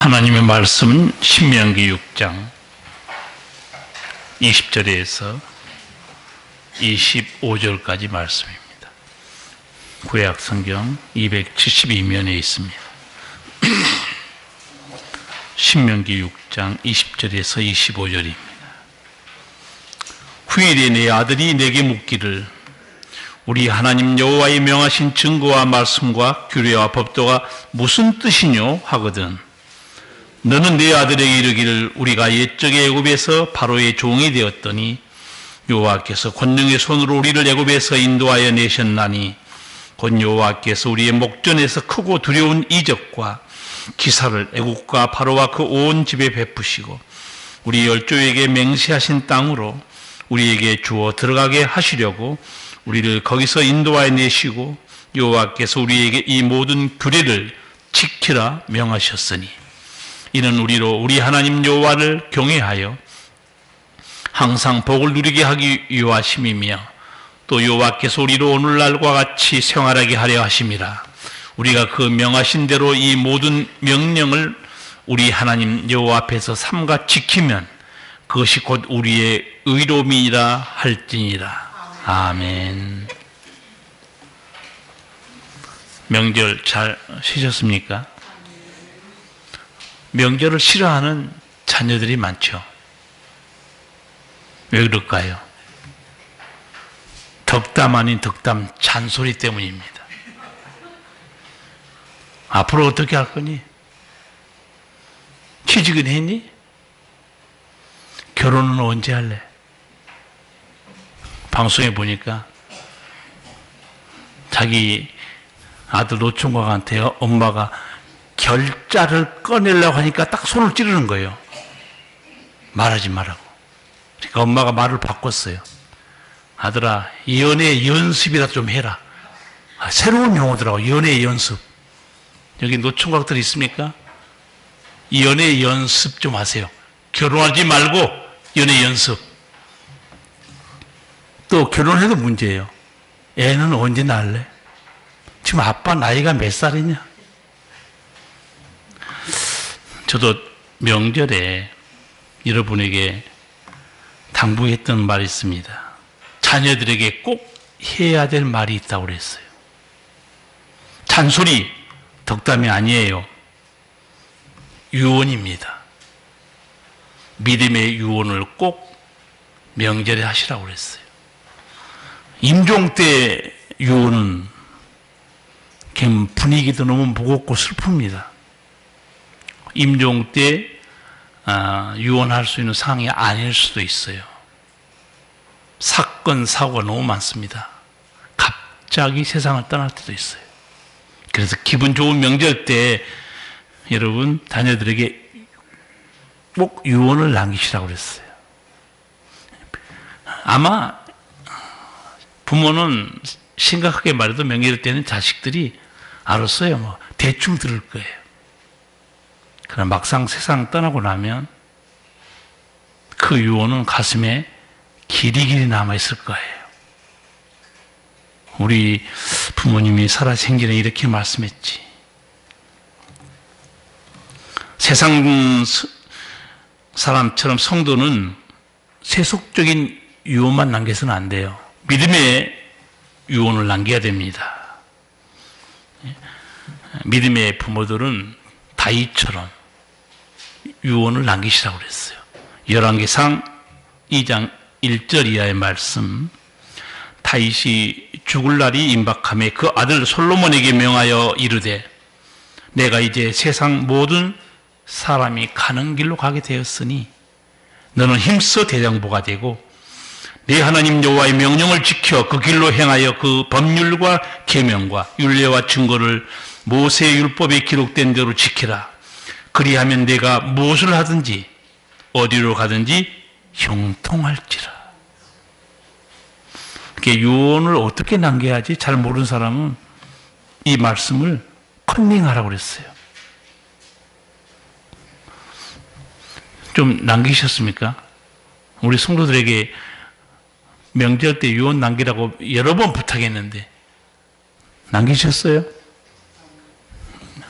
하나님의 말씀은 신명기 6장 20절에서 25절까지 말씀입니다. 구약 성경 272면에 있습니다. 신명기 6장 20절에서 25절입니다. 후일에 내 아들이 내게 묻기를 우리 하나님 여호와의 명하신 증거와 말씀과 규례와 법도가 무슨 뜻이뇨 하거든 너는 내 아들에게 이르기를 우리가 옛적에 애굽에서 바로의 종이 되었더니 여호와께서 권능의 손으로 우리를 애굽에서 인도하여 내셨나니 곧 여호와께서 우리의 목전에서 크고 두려운 이적과 기사를 애굽과 바로와 그 온 집에 베푸시고 우리 열조에게 맹세하신 땅으로 우리에게 주어 들어가게 하시려고 우리를 거기서 인도하여 내시고 여호와께서 우리에게 이 모든 규례를 지키라 명하셨으니 이는 우리로 우리 하나님 여호와를 경외하여 항상 복을 누리게 하기 위하심이며 또 여호와께서 우리로 오늘날과 같이 생활하게 하려 하심이라. 우리가 그 명하신 대로 이 모든 명령을 우리 하나님 여호와 앞에서 삼가 지키면 그것이 곧 우리의 의로움이라 할지니라. 아멘. 명절 잘 쉬셨습니까? 명절을 싫어하는 자녀들이 많죠. 왜 그럴까요? 덕담 아닌 덕담 잔소리 때문입니다. 앞으로 어떻게 할 거니? 취직은 했니? 결혼은 언제 할래? 방송에 보니까 자기 아들 노총각한테 엄마가 결자를 꺼내려고 하니까 딱 손을 찌르는 거예요. 말하지 말라고. 그러니까 엄마가 말을 바꿨어요. 아들아, 연애 연습이라 좀 해라. 새로운 용어더라고. 연애 연습. 여기 노총각들 있습니까? 연애 연습 좀 하세요. 결혼하지 말고 연애 연습. 또 결혼해도 문제예요. 애는 언제 낳을래? 지금 아빠 나이가 몇 살이냐? 저도 명절에 여러분에게 당부했던 말이 있습니다. 자녀들에게 꼭 해야 될 말이 있다고 그랬어요. 잔소리, 덕담이 아니에요. 유언입니다. 믿음의 유언을 꼭 명절에 하시라고 그랬어요. 임종 때 유언은 분위기도 너무 무겁고 슬픕니다. 임종 때 유언할 수 있는 상황이 아닐 수도 있어요. 사건, 사고가 너무 많습니다. 갑자기 세상을 떠날 때도 있어요. 그래서 기분 좋은 명절 때 여러분 자녀들에게 꼭 유언을 남기시라고 그랬어요. 아마 부모는 심각하게 말해도 명절 때는 자식들이 알았어요. 뭐 대충 들을 거예요. 그러나 막상 세상 떠나고 나면 그 유언은 가슴에 길이길이 남아있을 거예요. 우리 부모님이 살아생전에 이렇게 말씀했지. 세상 사람처럼 성도는 세속적인 유언만 남겨서는 안 돼요. 믿음의 유언을 남겨야 됩니다. 믿음의 부모들은 다윗처럼 유언을 남기시라고 그랬어요. 열왕기상 2장 1절 이하의 말씀. 다윗이 죽을 날이 임박함에 그 아들 솔로몬에게 명하여 이르되 내가 이제 세상 모든 사람이 가는 길로 가게 되었으니 너는 힘써 대장보가 되고 내 하나님 여호와의 명령을 지켜 그 길로 행하여 그 법률과 계명과 율례와 증거를 모세의 율법에 기록된 대로 지키라. 그리하면 내가 무엇을 하든지 어디로 가든지 형통할지라. 이렇게 유언을 어떻게 남겨야지 잘 모르는 사람은 이 말씀을 컨닝하라고 그랬어요. 좀 남기셨습니까? 우리 성도들에게 명절 때 유언 남기라고 여러 번 부탁했는데 남기셨어요?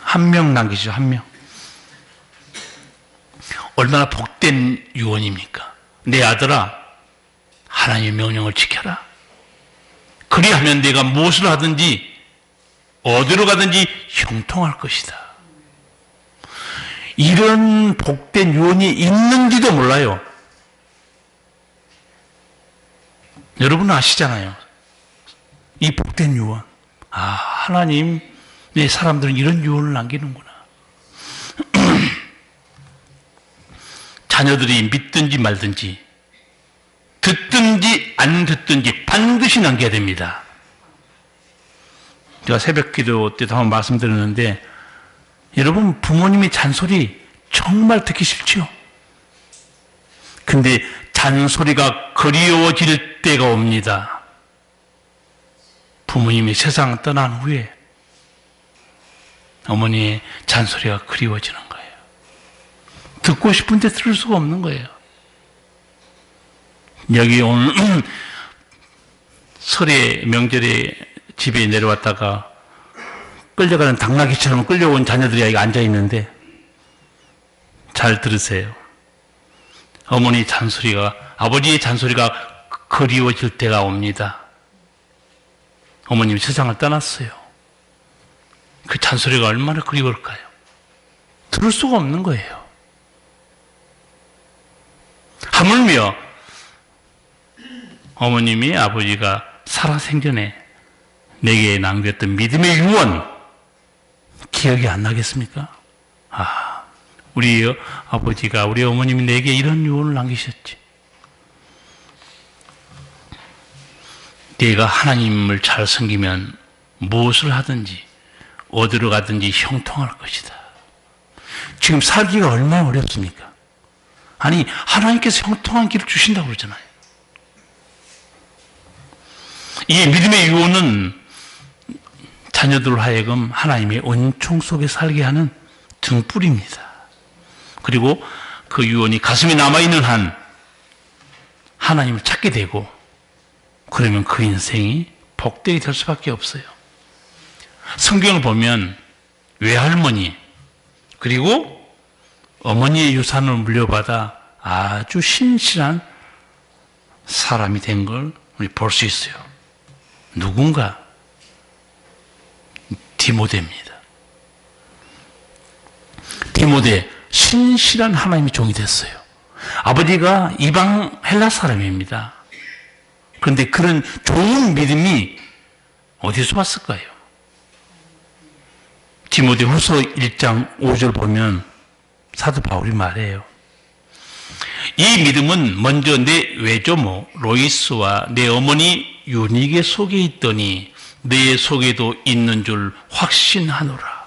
한 명 남기시죠, 한 명. 얼마나 복된 유언입니까? 내 아들아, 하나님의 명령을 지켜라. 그리하면 내가 무엇을 하든지 어디로 가든지 형통할 것이다. 이런 복된 유언이 있는지도 몰라요. 여러분은 아시잖아요. 이 복된 유언. 아, 하나님의 사람들은 이런 유언을 남기는구나. 자녀들이 믿든지 말든지, 듣든지 안 듣든지 반드시 남겨야 됩니다. 제가 새벽 기도 때도 한번 말씀드렸는데, 여러분 부모님의 잔소리 정말 듣기 싫죠? 근데 잔소리가 그리워질 때가 옵니다. 부모님이 세상을 떠난 후에 어머니의 잔소리가 그리워지는 거예요. 듣고 싶은데 들을 수가 없는 거예요. 여기 오늘 설에 명절에 집에 내려왔다가 끌려가는 당나귀처럼 끌려온 자녀들이 여기 앉아있는데, 잘 들으세요. 어머니 잔소리가, 아버지의 잔소리가 그리워질 때가 옵니다. 어머님이 세상을 떠났어요. 그 잔소리가 얼마나 그리울까요? 들을 수가 없는 거예요. 하물며 어머님이 아버지가 살아생전에 내게 남겼던 믿음의 유언 기억이 안 나겠습니까? 아, 우리 아버지가, 우리 어머님이 내게 이런 유언을 남기셨지. 네가 하나님을 잘 섬기면 무엇을 하든지 어디로 가든지 형통할 것이다. 지금 살기가 얼마나 어렵습니까? 아니, 하나님께서 형통한 길을 주신다고 그러잖아요. 이 믿음의 유언은 자녀들로 하여금 하나님의 은총 속에 살게 하는 등불입니다. 그리고 그 유언이 가슴에 남아있는 한 하나님을 찾게 되고, 그러면 그 인생이 복되게 될 수밖에 없어요. 성경을 보면 외할머니 그리고 어머니의 유산을 물려받아 아주 신실한 사람이 된 걸 우리 볼 수 있어요. 누군가? 디모데입니다. 디모데, 신실한 하나님의 종이 됐어요. 아버지가 이방 헬라 사람입니다. 그런데 그런 좋은 믿음이 어디서 왔을까요? 디모데 후서 1장 5절 보면 사도 바울이 말해요. 이 믿음은 먼저 내 외조모 로이스와 내 어머니 유니게 속에 있더니 내 속에도 있는 줄 확신하노라.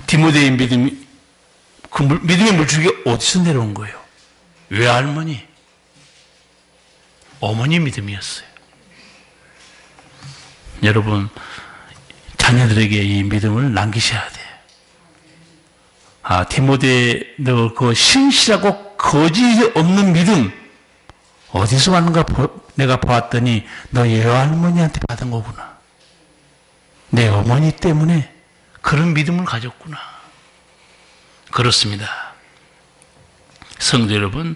디모데의 믿음이, 그 믿음의 물줄기가 어디서 내려온 거예요? 외할머니, 어머니 믿음이었어요. 여러분, 자녀들에게 이 믿음을 남기셔야 돼요. 아, 디모데, 너 그 신실하고 거짓이 없는 믿음 어디서 왔는가 내가 보았더니 너 외할머니한테 받은 거구나. 내 어머니 때문에 그런 믿음을 가졌구나. 그렇습니다. 성도 여러분,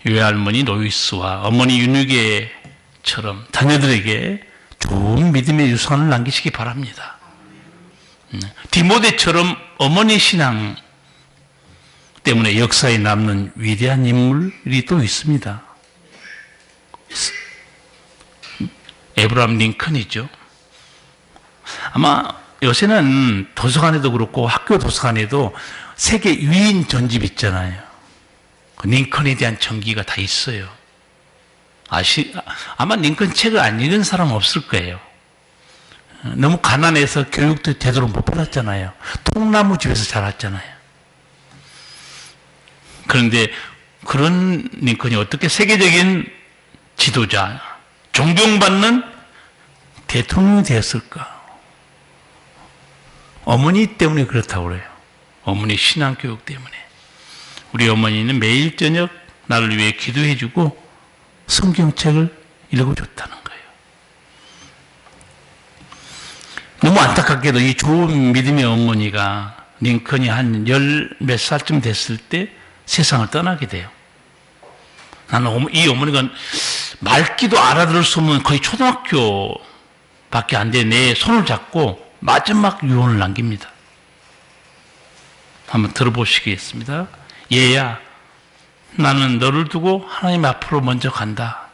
외할머니 로이스와 어머니 윤유계처럼 자녀들에게 좋은 믿음의 유산을 남기시기 바랍니다. 디모데처럼 어머니 신앙 때문에 역사에 남는 위대한 인물이 또 있습니다. 에브라함 링컨이죠. 아마 요새는 도서관에도 그렇고 학교 도서관에도 세계 유인 전집 있잖아요. 그 링컨에 대한 전기가 다 있어요. 아마 링컨 책을 안 읽은 사람 없을 거예요. 너무 가난해서 교육도 제대로 못 받았잖아요. 통나무 집에서 자랐잖아요. 그런데 그런 링컨이 어떻게 세계적인 지도자, 존경받는 대통령이 되었을까? 어머니 때문에 그렇다고 그래요. 어머니 신앙교육 때문에. 우리 어머니는 매일 저녁 나를 위해 기도해주고 성경책을 읽어줬다는 거예요. 너무 안타깝게도 이 좋은 믿음의 어머니가 링컨이 한 열 몇 살쯤 됐을 때 세상을 떠나게 돼요. 나는 이 어머니가 말귀도 알아들을 수 없는 거의 초등학교밖에 안 돼 내 손을 잡고 마지막 유언을 남깁니다. 한번 들어보시겠습니다. 얘야, 나는 너를 두고 하나님 앞으로 먼저 간다.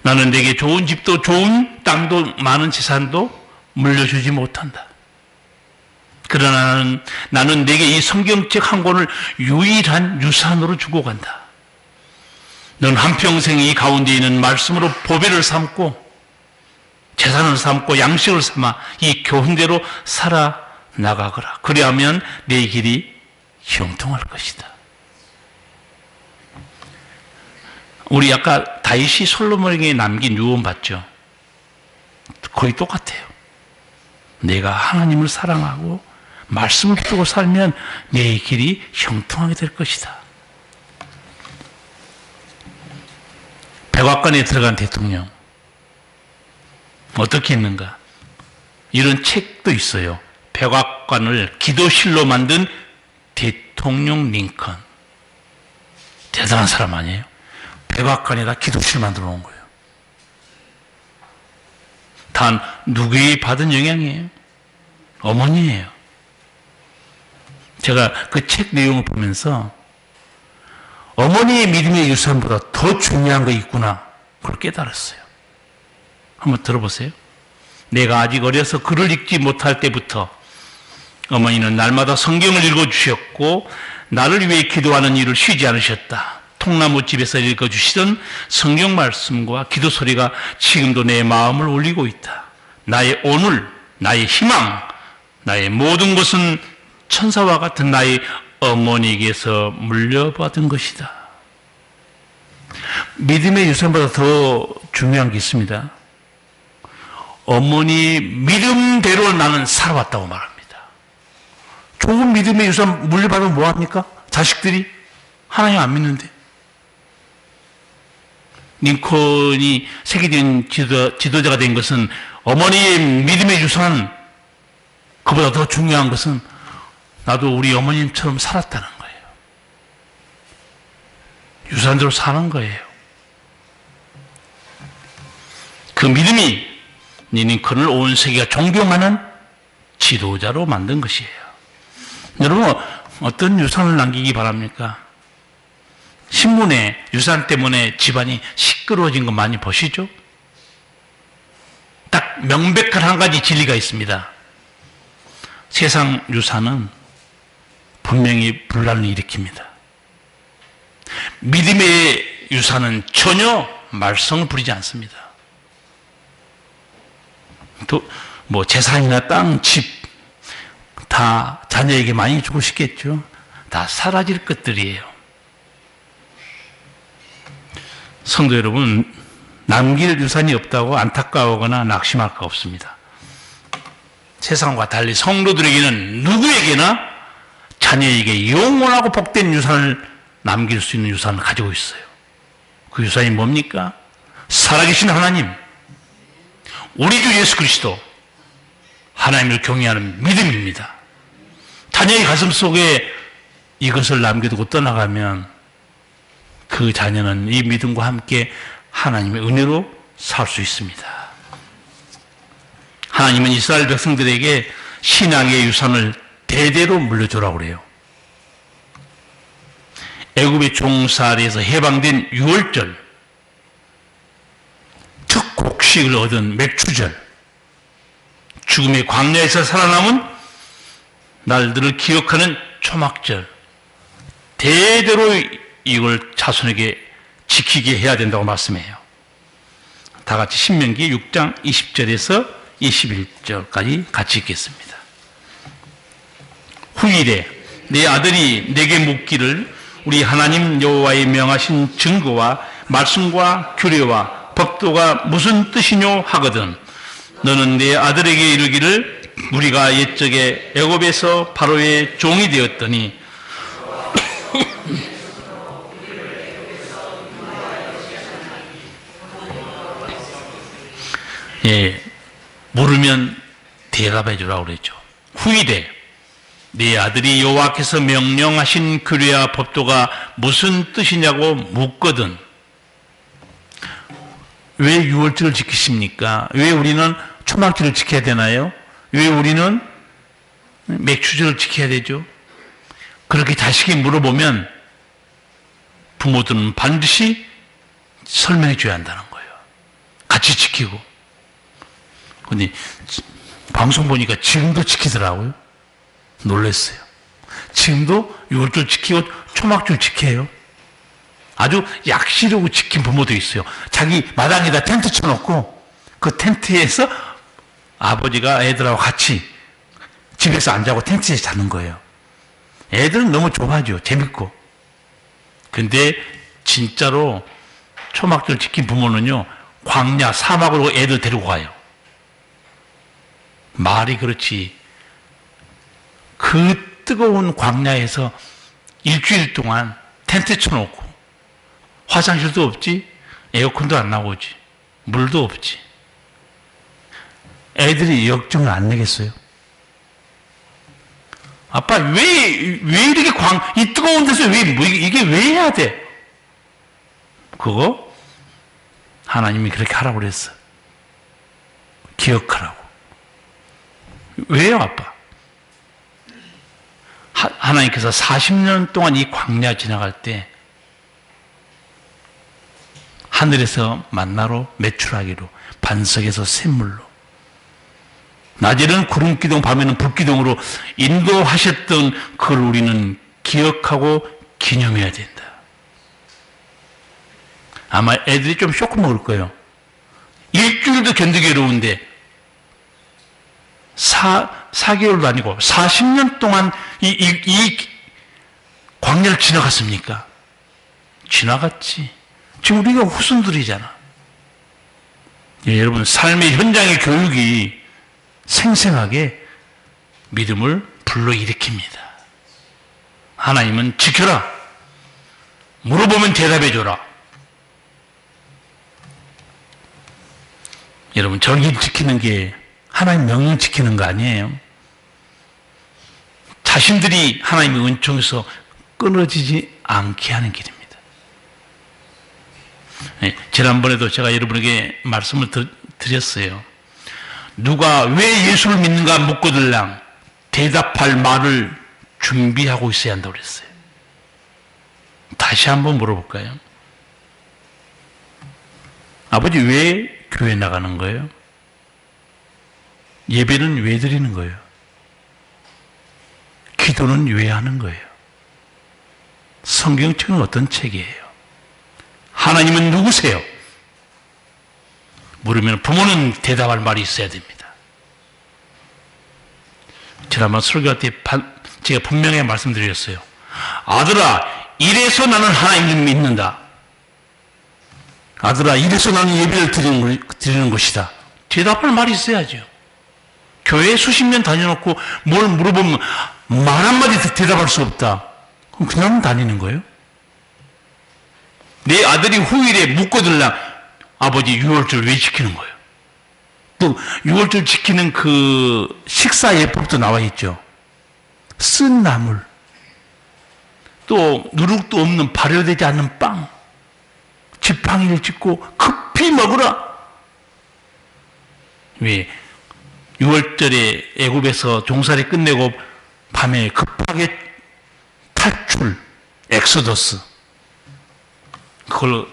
나는 내게 좋은 집도 좋은 땅도 많은 재산도 물려주지 못한다. 그러나 나는 내게 이 성경책 한 권을 유일한 유산으로 주고 간다. 넌 한평생 이 가운데 있는 말씀으로 보배를 삼고 재산을 삼고 양식을 삼아 이 교훈대로 살아나가거라. 그리하면 내 길이 형통할 것이다. 우리 아까 다윗이 솔로몬에게 남긴 유언 봤죠? 거의 똑같아요. 내가 하나님을 사랑하고 말씀을 붙들고 살면 내 길이 형통하게 될 것이다. 백악관에 들어간 대통령 어떻게 했는가? 이런 책도 있어요. 백악관을 기도실로 만든 대통령 링컨. 대단한 사람 아니에요? 백악관에다 기도실 만들어 놓은 거예요. 단 누구에게 받은 영향이에요? 어머니예요. 제가 그 책 내용을 보면서 어머니의 믿음의 유산보다 더 중요한 거 있구나, 그걸 깨달았어요. 한번 들어보세요. 내가 아직 어려서 글을 읽지 못할 때부터 어머니는 날마다 성경을 읽어주셨고 나를 위해 기도하는 일을 쉬지 않으셨다. 통나무집에서 읽어주시던 성경 말씀과 기도 소리가 지금도 내 마음을 울리고 있다. 나의 오늘, 나의 희망, 나의 모든 것은 천사와 같은 나의 어머니에게서 물려받은 것이다. 믿음의 유산보다 더 중요한 게 있습니다. 어머니 믿음대로 나는 살아왔다고 말합니다. 좋은 믿음의 유산 물려받으면 뭐합니까? 자식들이 하나님 안 믿는데. 링컨이 세계적인 지도자가 된 것은 어머니의 믿음의 유산, 그보다 더 중요한 것은 나도 우리 어머님처럼 살았다는 거예요. 유산대로 사는 거예요. 그 믿음이 링컨을 온 세계가 존경하는 지도자로 만든 것이에요. 여러분, 어떤 유산을 남기기 바랍니까? 신문에 유산 때문에 집안이 시끄러워진 거 많이 보시죠? 딱 명백한 한 가지 진리가 있습니다. 세상 유산은 분명히 분란을 일으킵니다. 믿음의 유산은 전혀 말썽을 부리지 않습니다. 또 뭐 재산이나 땅, 집 다 자녀에게 많이 주고 싶겠죠. 다 사라질 것들이에요. 성도 여러분, 남길 유산이 없다고 안타까워하거나 낙심할 거 없습니다. 세상과 달리 성도들에게는 누구에게나 자녀에게 영원하고 복된 유산을 남길 수 있는 유산을 가지고 있어요. 그 유산이 뭡니까? 살아계신 하나님, 우리 주 예수 그리스도, 하나님을 경외하는 믿음입니다. 자녀의 가슴 속에 이것을 남겨두고 떠나가면 그 자녀는 이 믿음과 함께 하나님의 은혜로 살 수 있습니다. 하나님은 이스라엘 백성들에게 신앙의 유산을 대대로 물려주라고 그래요. 애굽의 종살이에서 해방된 유월절, 특곡식을 얻은 맥주절, 죽음의 광야에서 살아남은 날들을 기억하는 초막절, 대대로 이걸 자손에게 지키게 해야 된다고 말씀해요. 다 같이 신명기 6장 20절에서 21절까지 같이 읽겠습니다. 후일에 내 아들이 내게 묻기를 우리 하나님 여호와의 명하신 증거와 말씀과 규례와 법도가 무슨 뜻이뇨 하거든 너는 내 아들에게 이르기를 우리가 옛적에 애굽에서 바로의 종이 되었더니 예, 물으면 대답해 주라고 그랬죠. 후일에 네 아들이 여호와께서 명령하신 규례와 법도가 무슨 뜻이냐고 묻거든. 왜 유월절을 지키십니까? 왜 우리는 초막절을 지켜야 되나요? 왜 우리는 맥주절을 지켜야 되죠? 그렇게 자식이 물어보면 부모들은 반드시 설명해 줘야 한다는 거예요. 같이 지키고. 근데 방송 보니까 지금도 지키더라고요. 놀랐어요. 지금도 유월절 지키고 초막절 지켜요. 아주 약시르고 지킨 부모도 있어요. 자기 마당에다 텐트 쳐놓고 그 텐트에서 아버지가 애들하고 같이 집에서 안 자고 텐트에 자는 거예요. 애들은 너무 좋아하죠. 재밌고. 근데 진짜로 초막절 지킨 부모는요, 광야, 사막으로 애들 데리고 가요. 말이 그렇지. 그 뜨거운 광야에서 일주일 동안 텐트 쳐놓고 화장실도 없지, 에어컨도 안 나오지, 물도 없지. 애들이 역정을 안 내겠어요? 아빠, 왜 이렇게 이 뜨거운 데서 이게 왜 해야 돼? 그거 하나님이 그렇게 하라고 그랬어. 기억하라고. 왜요, 아빠? 하나님께서 40년 동안 이 광야 지나갈 때 하늘에서 만나로 매출하기로 반석에서 샘물로 낮에는 구름기둥 밤에는 불기둥으로 인도하셨던 그걸 우리는 기억하고 기념해야 된다. 아마 애들이 좀 쇼크 먹을 거예요. 일주일도 견디기 어려운데 4개월도 아니고 40년 동안 이 광야를 지나갔습니까? 지나갔지. 지금 우리가 후손들이잖아. 예, 여러분, 삶의 현장의 교육이 생생하게 믿음을 불러일으킵니다. 하나님은 지켜라. 물어보면 대답해줘라. 여러분, 정의 지키는 게 하나님 명령 지키는 거 아니에요. 자신들이 하나님의 은총에서 끊어지지 않게 하는 길입니다. 네, 지난번에도 제가 여러분에게 말씀을 드렸어요. 누가 왜 예수를 믿는가 묻거들랑 대답할 말을 준비하고 있어야 한다고 그랬어요. 다시 한번 물어볼까요? 아버지, 왜 교회 나가는 거예요? 예배는 왜 드리는 거예요? 기도는 왜 하는 거예요? 성경책은 어떤 책이에요? 하나님은 누구세요? 물으면 부모는 대답할 말이 있어야 됩니다. 지난번 설교할 때 제가 분명히 말씀드렸어요. 아들아, 이래서 나는 하나님을 믿는다. 아들아, 이래서 나는 예배를 드리는 것이다. 대답할 말이 있어야죠. 교회에 수십 년 다녀놓고 뭘 물어보면 말 한마디 대답할 수 없다. 그럼 그냥 다니는 거예요? 내 아들이 후일에 묻거들랑 아버지 유월절 왜 지키는 거예요? 또 유월절 지키는 그 식사 예법도 나와 있죠. 쓴 나물, 또 누룩도 없는 발효되지 않는 빵, 지팡이를 짚고 급히 먹으라. 왜? 유월절에 애굽에서 종살이 끝내고 밤에 급하게 탈출, 엑소더스, 그걸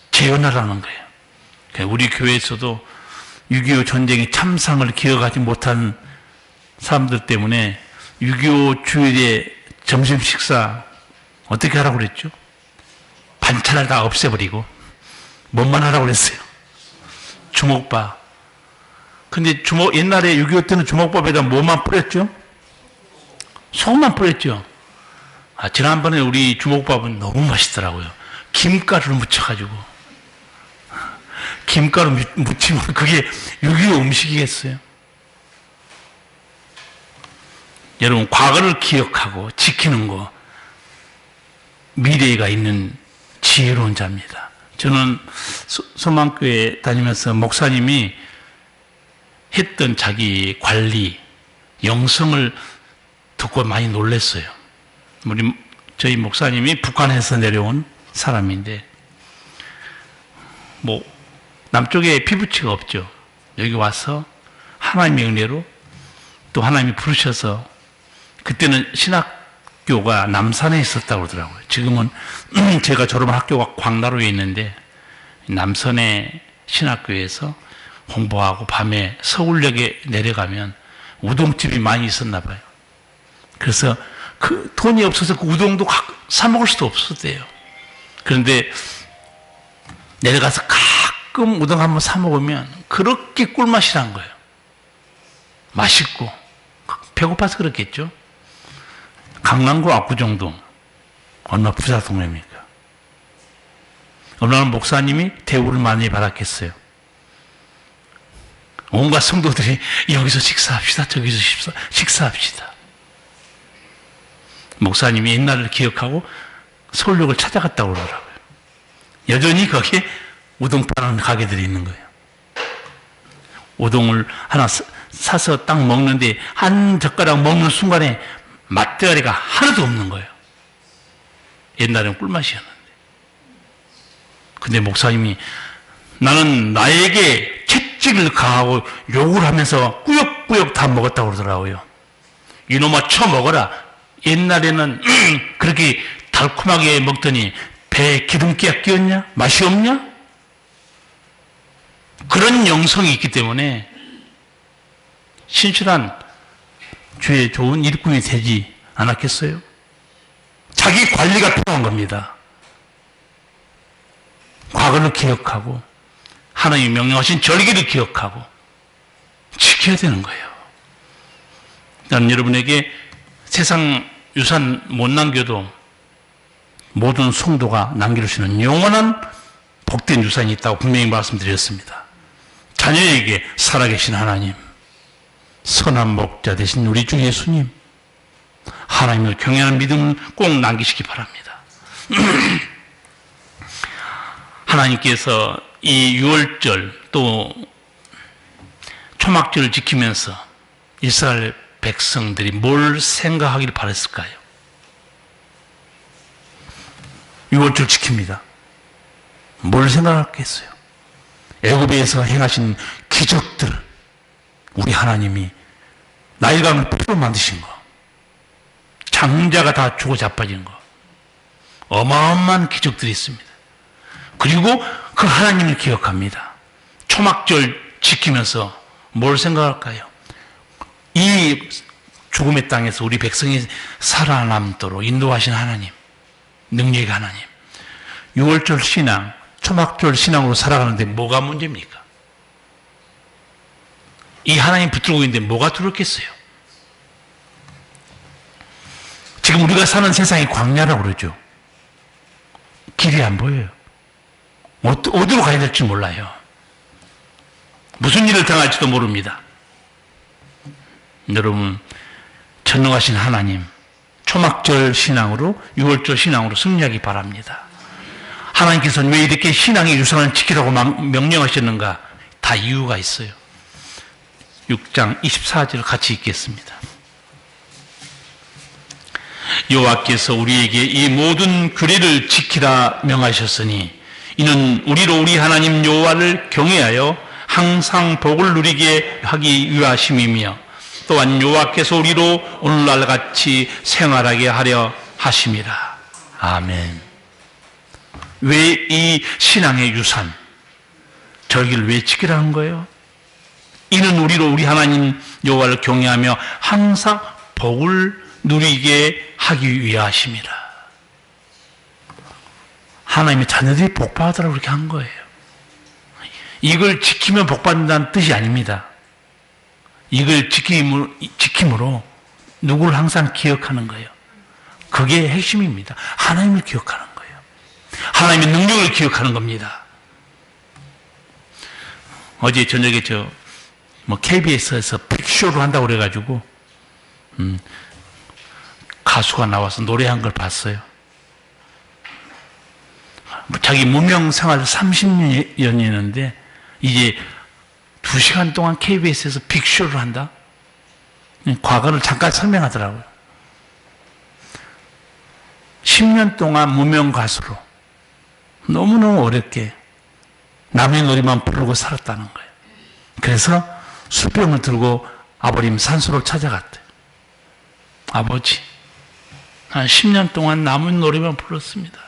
재현하라는 거예요. 우리 교회에서도 6.25 전쟁의 참상을 기억하지 못한 사람들 때문에 6.25 주일에 점심 식사 어떻게 하라고 그랬죠? 반찬을 다 없애버리고 뭐만 하라고 그랬어요? 주먹밥. 근데 옛날에 6.25 때는 주먹밥에다 뭐만 뿌렸죠? 소금만 뿌렸죠. 지난번에 우리 주먹밥은 너무 맛있더라고요. 김가루를 묻혀가지고. 김가루 묻히면 그게 6.25 음식이겠어요? 여러분, 과거를 기억하고 지키는 거 미래가 있는 지혜로운 자입니다. 저는 소망교회 다니면서 목사님이 했던 자기 관리, 영성을 듣고 많이 놀랐어요. 저희 목사님이 북한에서 내려온 사람인데, 남쪽에 피부치가 없죠. 여기 와서 하나님의 은혜로 또 하나님이 부르셔서, 그때는 신학교가 남산에 있었다고 그러더라고요. 지금은 제가 졸업한 학교가 광나루에 있는데, 남산의 신학교에서 공부하고 밤에 서울역에 내려가면 우동집이 많이 있었나 봐요. 그래서 그 돈이 없어서 그 우동도 사 먹을 수도 없었대요. 그런데 내려가서 가끔 우동 한번 사 먹으면 그렇게 꿀맛이란 거예요. 맛있고 배고파서 그렇겠죠. 강남구 압구정동 얼마나 부자 동네입니까? 어느 날 목사님이 대우를 많이 받았겠어요. 온갖 성도들이 여기서 식사합시다, 저기서 식사합시다. 목사님이 옛날을 기억하고 서울역을 찾아갔다고 그러더라고요. 여전히 거기에 우동 파는 가게들이 있는 거예요. 우동을 하나 사서 딱 먹는데 한 젓가락 먹는 순간에 맛대가리가 하나도 없는 거예요. 옛날엔 꿀맛이었는데. 근데 목사님이 나는 나에게 채찍을 가하고 욕을 하면서 꾸역꾸역 다 먹었다고 그러더라고요. 이놈아 쳐먹어라. 옛날에는 그렇게 달콤하게 먹더니 배에 기름기가 끼었냐? 맛이 없냐? 그런 영성이 있기 때문에 신실한 주의 좋은 일꾼이 되지 않았겠어요? 자기 관리가 필요한 겁니다. 과거를 기억하고 하나님이 명령하신 절기를 기억하고 지켜야 되는 거예요. 나는 여러분에게 세상 유산 못 남겨도 모든 성도가 남길 수 있는 영원한 복된 유산이 있다고 분명히 말씀드렸습니다. 자녀에게 살아계신 하나님, 선한 목자 되신 우리 주 예수님, 하나님을 경외하는 믿음을 꼭 남기시기 바랍니다. 하나님께서 이 유월절 또 초막절을 지키면서 이스라엘 백성들이 뭘 생각하기를 바랬을까요? 유월절 지킵니다. 뭘 생각했겠어요? 애굽에서 행하신 기적들, 우리 하나님이 나일강을 피로 만드신 거, 장자가 다 죽어 자빠진 거, 어마어마한 기적들이 있습니다. 그리고 그 하나님을 기억합니다. 초막절 지키면서 뭘 생각할까요? 이 죽음의 땅에서 우리 백성이 살아남도록 인도하신 하나님, 능력의 하나님, 유월절 신앙, 초막절 신앙으로 살아가는데 뭐가 문제입니까? 이 하나님 붙들고 있는데 뭐가 두렵겠어요? 지금 우리가 사는 세상이 광야라고 그러죠. 길이 안 보여요. 어디로 가야 될지 몰라요. 무슨 일을 당할지도 모릅니다. 여러분, 전능하신 하나님, 초막절 신앙으로, 유월절 신앙으로 승리하기 바랍니다. 하나님께서는 왜 이렇게 신앙의 유산을 지키라고 명령하셨는가? 다 이유가 있어요. 6장 24절 같이 읽겠습니다. 여호와께서 우리에게 이 모든 규례를 지키라 명하셨으니 이는 우리로 우리 하나님 여호와를 경외하여 항상 복을 누리게 하기 위하심이며 또한 여호와께서 우리로 오늘날 같이 생활하게 하려 하심이라. 아멘. 왜 이 신앙의 유산, 절기를 왜 지키라는 거예요? 이는 우리로 우리 하나님 여호와를 경외하며 항상 복을 누리게 하기 위하심이라. 하나님의 자녀들이 복받으라고 그렇게 한 거예요. 이걸 지키면 복받는다는 뜻이 아닙니다. 이걸 지킴으로 누구를 항상 기억하는 거예요. 그게 핵심입니다. 하나님을 기억하는 거예요. 하나님의 능력을 기억하는 겁니다. 어제 저녁에 KBS에서 빅쇼를 한다고 그래가지고 가수가 나와서 노래한 걸 봤어요. 자기 무명 생활 30년이었는데 이제 2시간 동안 KBS에서 빅쇼를 한다? 과거를 잠깐 설명하더라고요. 10년 동안 무명 가수로 너무너무 어렵게 남의 노래만 부르고 살았다는 거예요. 그래서 술병을 들고 아버님 산소를 찾아갔대요. 아버지, 한 10년 동안 남의 노래만 불렀습니다.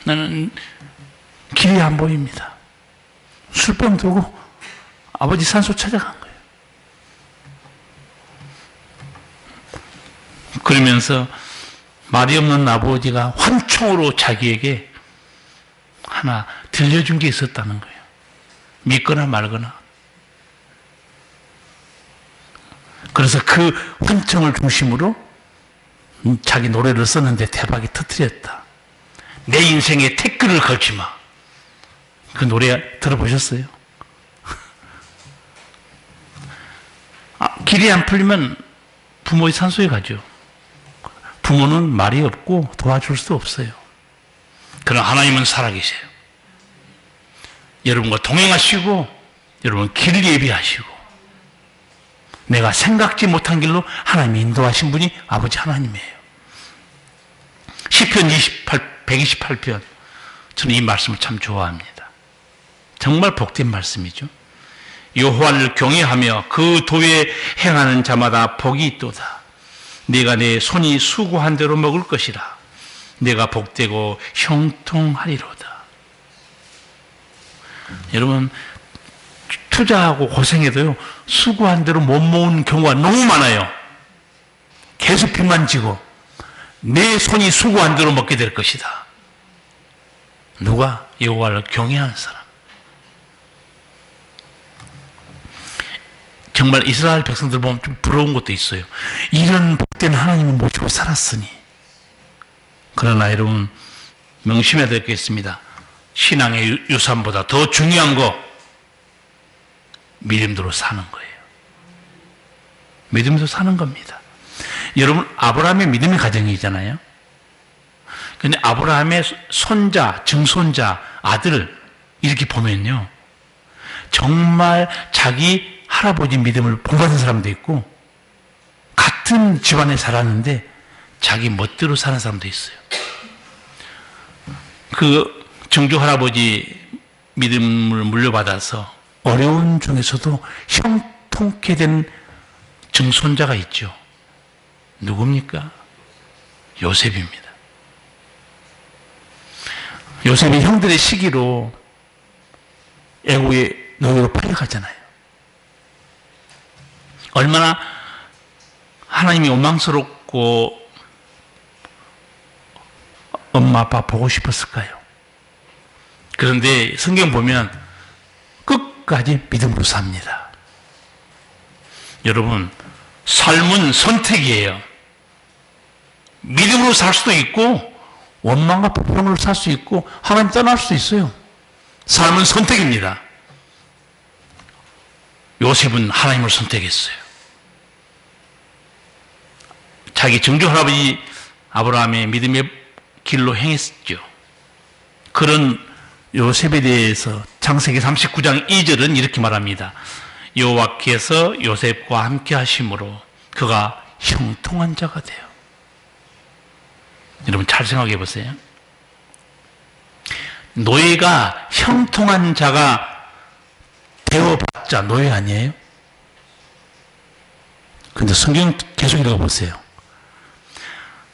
나는 길이 안 보입니다. 술병 들고 아버지 산소 찾아간 거예요. 그러면서 말이 없는 아버지가 환청으로 자기에게 하나 들려준 게 있었다는 거예요. 믿거나 말거나. 그래서 그 환청을 중심으로 자기 노래를 썼는데 대박이 터뜨렸다. 내 인생에 태클을 걸지 마. 그 노래 들어보셨어요? 길이 안 풀리면 부모의 산소에 가죠. 부모는 말이 없고 도와줄 수 없어요. 그러나 하나님은 살아계세요. 여러분과 동행하시고 여러분 길을 예비하시고 내가 생각지 못한 길로 하나님이 인도하신 분이 아버지 하나님이에요. 시편 128편 저는 이 말씀을 참 좋아합니다. 정말 복된 말씀이죠. 여호와를 경외하며 그 도에 행하는 자마다 복이 있도다. 내가 내 손이 수고한 대로 먹을 것이라. 내가 복되고 형통하리로다. 여러분 투자하고 고생해도요 수고한 대로 못 모은 경우가 너무 많아요. 계속 빚만 지고 내 손이 수고한 대로 먹게 될 것이다. 누가? 여호와를 경외하는 사람. 정말 이스라엘 백성들 보면 좀 부러운 것도 있어요. 이런 복된 하나님을 모시고 살았으니. 그러나 여러분 명심해야 되겠습니다. 신앙의 유산보다 더 중요한 거 믿음대로 사는 거예요. 믿음대로 사는 겁니다. 여러분 아브라함의 믿음의 가정이잖아요. 근데 아브라함의 손자, 증손자, 아들 이렇게 보면요. 정말 자기 할아버지 믿음을 본받은 사람도 있고 같은 집안에 살았는데 자기 멋대로 사는 사람도 있어요. 그 증조 할아버지 믿음을 물려받아서 어려운 중에서도 형통케 된 증손자가 있죠. 누굽니까? 요셉입니다. 요셉이 형들의 시기로 애국의 노예로 팔려가잖아요. 얼마나 하나님이 원망스럽고 엄마 아빠 보고 싶었을까요? 그런데 성경 보면 끝까지 믿음으로 삽니다. 여러분 삶은 선택이에요. 믿음으로 살 수도 있고 원망과 불평으로 살 수 있고 하나님 떠날 수도 있어요. 삶은 선택입니다. 요셉은 하나님을 선택했어요. 자기 증조 할아버지 아브라함의 믿음의 길로 행했죠. 그런 요셉에 대해서 창세기 39장 2절은 이렇게 말합니다. 여호와께서 요셉과 함께 하심으로 그가 형통한 자가 돼요. 여러분 잘 생각해 보세요. 노예가 형통한 자가 되어봤자 노예 아니에요? 근데 성경 계속 읽어보세요.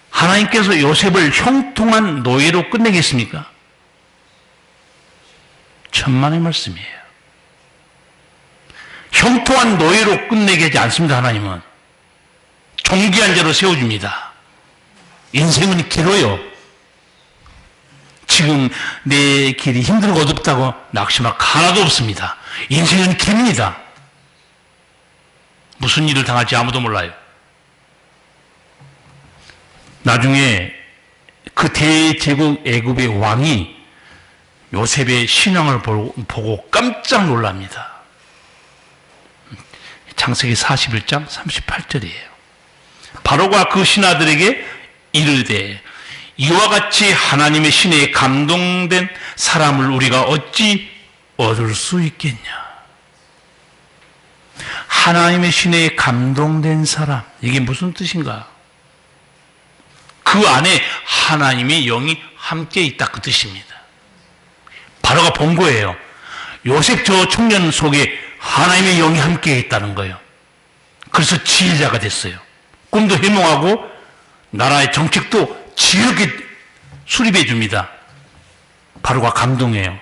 하나님께서 요셉을 형통한 노예로 끝내겠습니까? 천만의 말씀이에요. 형통한 노예로 끝내게 하지 않습니다. 하나님은 존귀한 자로 세워줍니다. 인생은 길어요. 지금 내 길이 힘들고 어둡다고 낙심할 하나도 없습니다. 인생은 깁니다. 무슨 일을 당할지 아무도 몰라요. 나중에 그 대제국 애굽의 왕이 요셉의 신앙을 보고 깜짝 놀랍니다. 창세기 41장 38절이에요. 바로가 그 신하들에게 이르되 이와 같이 하나님의 신에 감동된 사람을 우리가 어찌 얻을 수 있겠냐. 하나님의 신에 감동된 사람, 이게 무슨 뜻인가? 그 그 안에 하나님의 영이 함께 있다 그 뜻입니다. 바로가 본 거예요. 요셉 저 청년 속에 하나님의 영이 함께 있다는 거예요. 그래서 지혜자가 됐어요. 꿈도 해몽하고 나라의 정책도 지혜롭게 수립해 줍니다. 바로가 감동해요.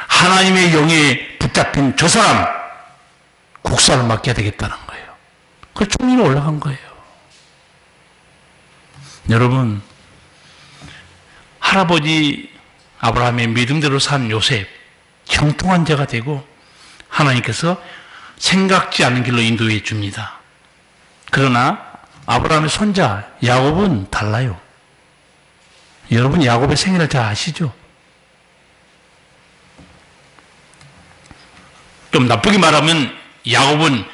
하나님의 영에 붙잡힌 저 사람 국사를 맡겨야 되겠다는 거예요. 그래서 총리로 올라간 거예요. 여러분, 할아버지 아브라함의 믿음대로 산 요셉, 형통한 자가 되고 하나님께서 생각지 않은 길로 인도해 줍니다. 그러나 아브라함의 손자 야곱은 달라요. 여러분 야곱의 생애를 잘 아시죠? 좀 나쁘게 말하면 야곱은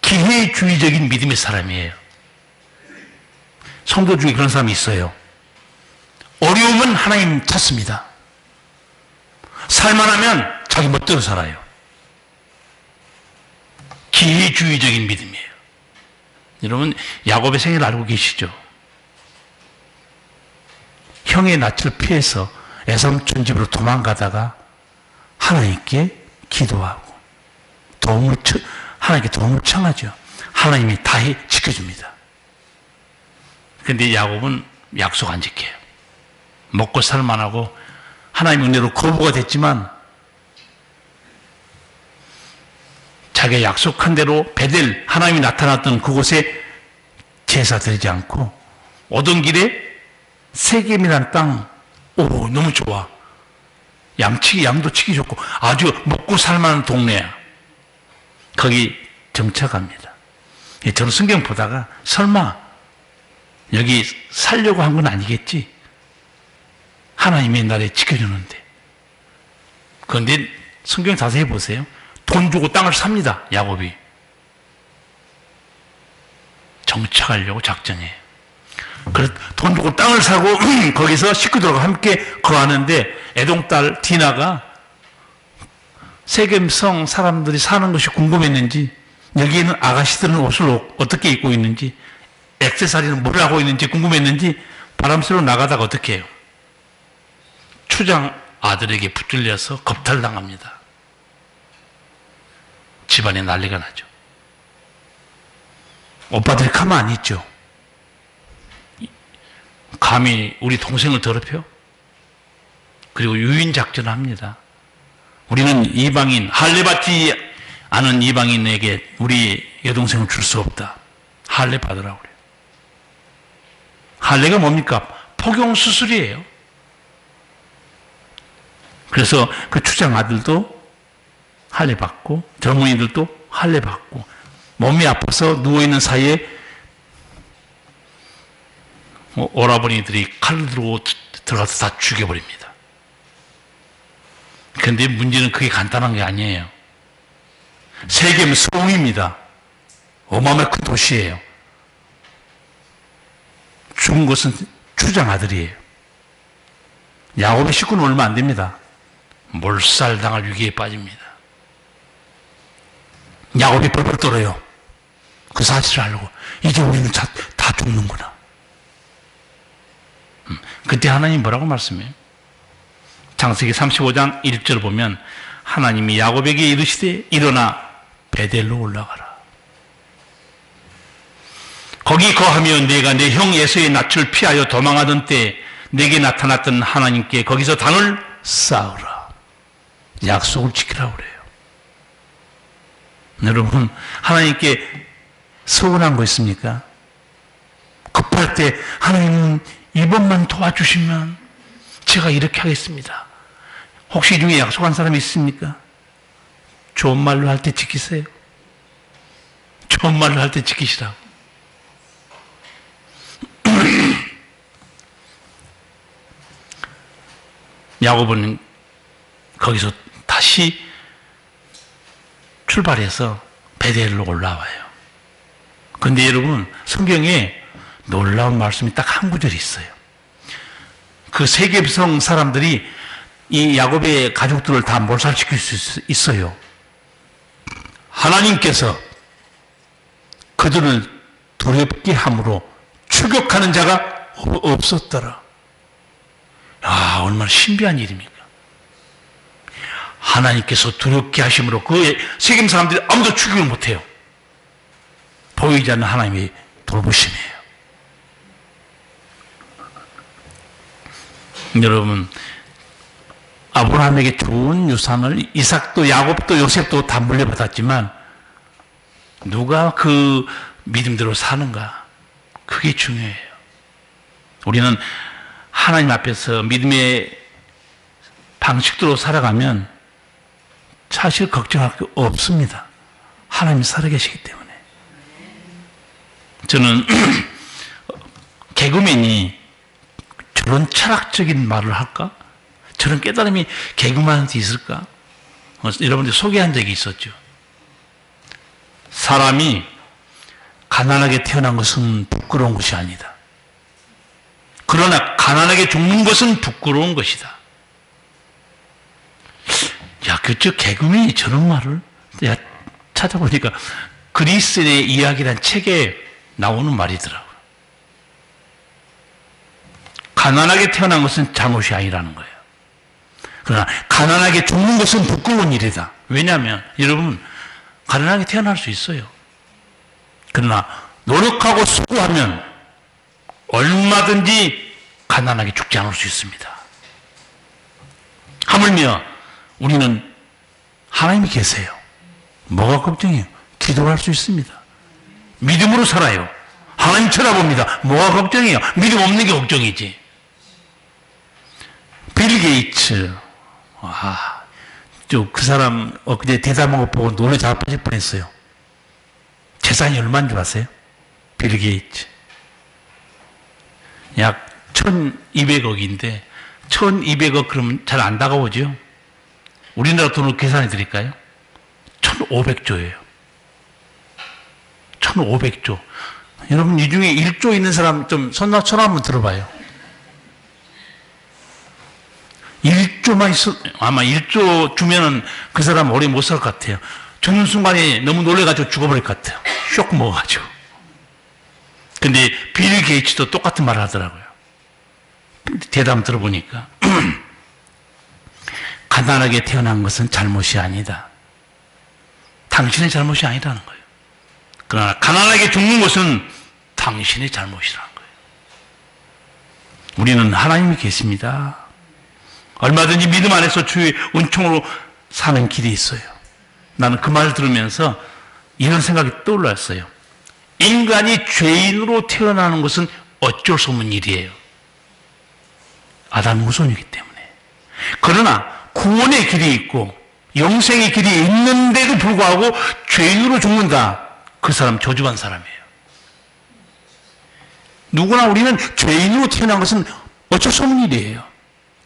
기회주의적인 믿음의 사람이에요. 성도 중에 그런 사람이 있어요. 어려우면 하나님 찾습니다. 살만하면 자기 멋대로 살아요. 기회주의적인 믿음이에요. 여러분 야곱의 생애를 알고 계시죠? 형의 낯을 피해서 에삼촌 집으로 도망가다가 하나님께 기도하고 하나님께 도움을 청하죠. 하나님이 다 지켜줍니다. 그런데 야곱은 약속 안 지켜요. 먹고 살만하고 하나님 은혜로 거부가 됐지만 자기가 약속한 대로 베델 하나님이 나타났던 그곳에 제사 드리지 않고 오던 길에 세겜이라는 땅, 너무 좋아. 양도 치기 좋고 아주 먹고 살만한 동네야. 거기 정착합니다. 저는 성경 보다가 설마 여기 살려고 한 건 아니겠지? 하나님의 나라에 지켜주는데. 그런데 성경 자세히 보세요. 돈 주고 땅을 삽니다. 야곱이. 정착하려고 작정해요. 그래서 돈 주고 땅을 사고 거기서 식구들과 함께 거하는데 애동 딸 디나가 세겜성 사람들이 사는 것이 궁금했는지 여기 있는 아가씨들은 옷을 어떻게 입고 있는지 액세서리는 뭘 하고 있는지 궁금했는지 바람 쐬러 나가다가 어떻게 해요? 추장 아들에게 붙들려서 겁탈당합니다. 집안에 난리가 나죠. 오빠들이 가만 안 있죠. 감히 우리 동생을 더럽혀? 그리고 유인작전을 합니다. 우리는 이방인, 할례받지 않은 이방인에게 우리 여동생을 줄 수 없다. 할례 받으라고 그래요. 할례가 뭡니까? 포경수술이에요. 그래서 그 추장 아들도 할례 받고 젊은이들도 할례 받고 몸이 아파서 누워있는 사이에 오라버니들이 칼을 들고 들어가서 다 죽여버립니다. 그런데 문제는 그게 간단한 게 아니에요. 세겜 성입니다. 어마어마한 큰 도시예요. 죽은 것은 추장 아들이에요. 야곱의 식구는 얼마 안 됩니다. 몰살당할 위기에 빠집니다. 야곱이 벌벌 떨어요. 그 사실을 알고 이제 우리는 다 죽는구나. 그때 하나님 뭐라고 말씀해요? 창세기 35장 1절 보면 하나님이 야곱에게 이르시되 일어나 베델로 올라가라. 거기 거하며 내가 내 형 에서의 낯을 피하여 도망하던 때 내게 나타났던 하나님께 거기서 단을 쌓으라. 약속을 지키라고 그래요. 여러분 하나님께 서운한 거 있습니까? 급할 때 하나님은 이번만 도와주시면 제가 이렇게 하겠습니다. 혹시 이 중에 약속한 사람이 있습니까? 좋은 말로 할 때 지키세요. 좋은 말로 할 때 지키시라고. 야곱은 거기서 다시 출발해서 베델로 올라와요. 그런데 여러분 성경에 놀라운 말씀이 딱 한 구절이 있어요. 그 세겜성 사람들이 이 야곱의 가족들을 다 몰살시킬 수 있어요. 하나님께서 그들을 두렵게 함으로 추격하는 자가 없었더라. 아, 얼마나 신비한 일입니까? 하나님께서 두렵게 하심으로 그 세겜 사람들이 아무도 추격을 못해요. 보이지 않는 하나님의 돌보심이에요. 여러분, 아브라함에게 좋은 유산을 이삭도 야곱도 요셉도 다 물려받았지만 누가 그 믿음대로 사는가? 그게 중요해요. 우리는 하나님 앞에서 믿음의 방식대로 살아가면 사실 걱정할 게 없습니다. 하나님이 살아계시기 때문에. 저는 개그맨이 저런 철학적인 말을 할까? 저런 깨달음이 개그맨한테 있을까? 여러분들 소개한 적이 있었죠. 사람이 가난하게 태어난 것은 부끄러운 것이 아니다. 그러나 가난하게 죽는 것은 부끄러운 것이다. 야, 그저 개그맨이 저런 말을 내가 찾아보니까 그리스의 이야기란 책에 나오는 말이더라고요. 가난하게 태어난 것은 잘못이 아니라는 거예요. 그러나 가난하게 죽는 것은 부끄러운 일이다. 왜냐하면 여러분 가난하게 태어날 수 있어요. 그러나 노력하고 수고하면 얼마든지 가난하게 죽지 않을 수 있습니다. 하물며 우리는 하나님이 계세요. 뭐가 걱정이에요? 기도할 수 있습니다. 믿음으로 살아요. 하나님 쳐다봅니다. 뭐가 걱정이에요? 믿음 없는 게 걱정이지. 빌 게이츠, 그 사람 엊그제 대담한 거 보고 노래 잘 빠질 뻔했어요. 재산이 얼마인 줄 아세요? 빌 게이츠. 약 1200억인데 1200억 그러면 잘 안 다가오죠? 우리나라 돈으로 계산해 드릴까요? 1500조예요. 1500조. 여러분 이 중에 1조 있는 사람 좀 손 한번 들어봐요. 1조만 있어, 아마 1조 주면은 그 사람 오래 못 살 것 같아요. 죽는 순간에 너무 놀래가지고 죽어버릴 것 같아요. 쇼크 먹어가지고. 근데 빌 게이츠도 똑같은 말을 하더라고요. 대담 들어보니까. 가난하게 태어난 것은 잘못이 아니다. 당신의 잘못이 아니라는 거예요. 그러나 가난하게 죽는 것은 당신의 잘못이라는 거예요. 우리는 하나님이 계십니다. 얼마든지 믿음 안에서 주의 은총으로 사는 길이 있어요. 나는 그 말을 들으면서 이런 생각이 떠올랐어요. 인간이 죄인으로 태어나는 것은 어쩔 수 없는 일이에요. 아담 후손이기 때문에. 그러나 구원의 길이 있고 영생의 길이 있는데도 불구하고 죄인으로 죽는다. 그 사람 저주한 사람이에요. 누구나 우리는 죄인으로 태어난 것은 어쩔 수 없는 일이에요.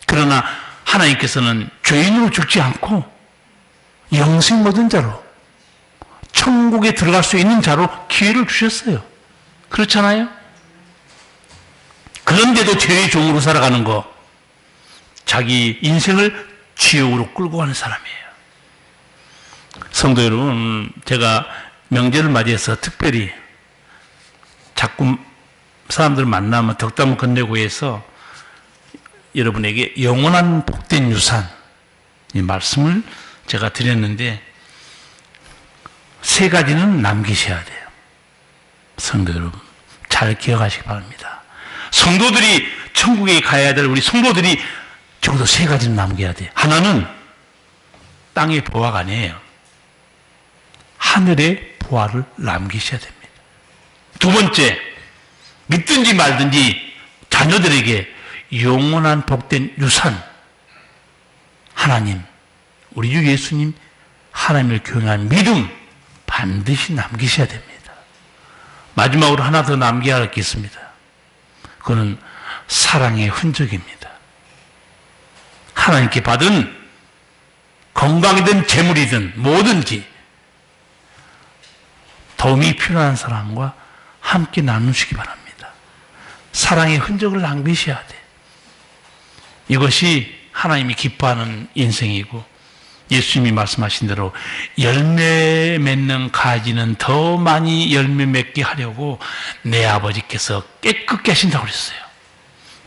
그러나 하나님께서는 죄인으로 죽지 않고 영생 얻은 자로 천국에 들어갈 수 있는 자로 기회를 주셨어요. 그렇잖아요? 그런데도 죄의 종으로 살아가는 거, 자기 인생을 지옥으로 끌고 가는 사람이에요. 성도 여러분, 제가 명절을 맞이해서 특별히 자꾸 사람들 만나면 덕담을 건네고 해서 여러분에게 영원한 복된 유산, 이 말씀을 제가 드렸는데 세 가지는 남기셔야 돼요. 성도 여러분, 잘 기억하시기 바랍니다. 성도들이 천국에 가야 될 우리 성도들이 적어도 세 가지는 남겨야 돼요. 하나는 땅의 보화가 아니에요. 하늘의 보화를 남기셔야 됩니다. 두 번째, 믿든지 말든지 자녀들에게 영원한 복된 유산, 하나님, 우리 주 예수님, 하나님을 경외한 믿음 반드시 남기셔야 됩니다. 마지막으로 하나 더 남겨야 할 게 있습니다. 그거는 사랑의 흔적입니다. 하나님께 받은 건강이든 재물이든 뭐든지 도움이 필요한 사람과 함께 나누시기 바랍니다. 사랑의 흔적을 남기셔야 돼. 이것이 하나님이 기뻐하는 인생이고, 예수님이 말씀하신 대로 열매 맺는 가지는 더 많이 열매 맺게 하려고 내 아버지께서 깨끗게 하신다고 그랬어요.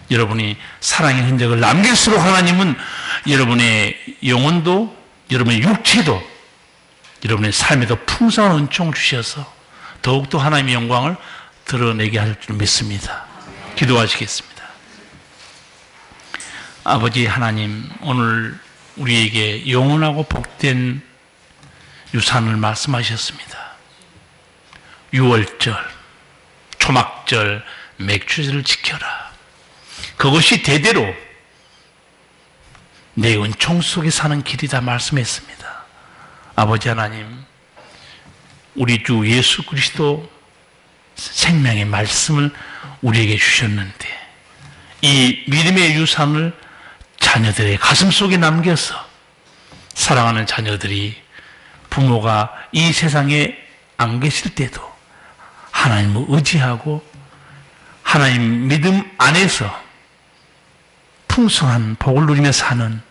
여러분이 사랑의 흔적을 남길수록 하나님은 여러분의 영혼도 여러분의 육체도 여러분의 삶에도 풍성한 은총을 주셔서 더욱더 하나님의 영광을 드러내게 할 줄 믿습니다. 기도하시겠습니다. 아버지 하나님, 오늘 우리에게 영원하고 복된 유산을 말씀하셨습니다. 유월절, 초막절, 맥주절을 지켜라. 그것이 대대로 내 은총 속에 사는 길이다 말씀했습니다. 아버지 하나님, 우리 주 예수 그리스도 생명의 말씀을 우리에게 주셨는데 이 믿음의 유산을 자녀들의 가슴 속에 남겨서 사랑하는 자녀들이 부모가 이 세상에 안 계실 때도 하나님을 의지하고 하나님 믿음 안에서 풍성한 복을 누리며 사는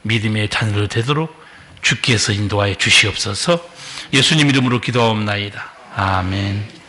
믿음의 자녀들 되도록 주께서 인도하여 주시옵소서. 예수님 이름으로 기도하옵나이다. 아멘.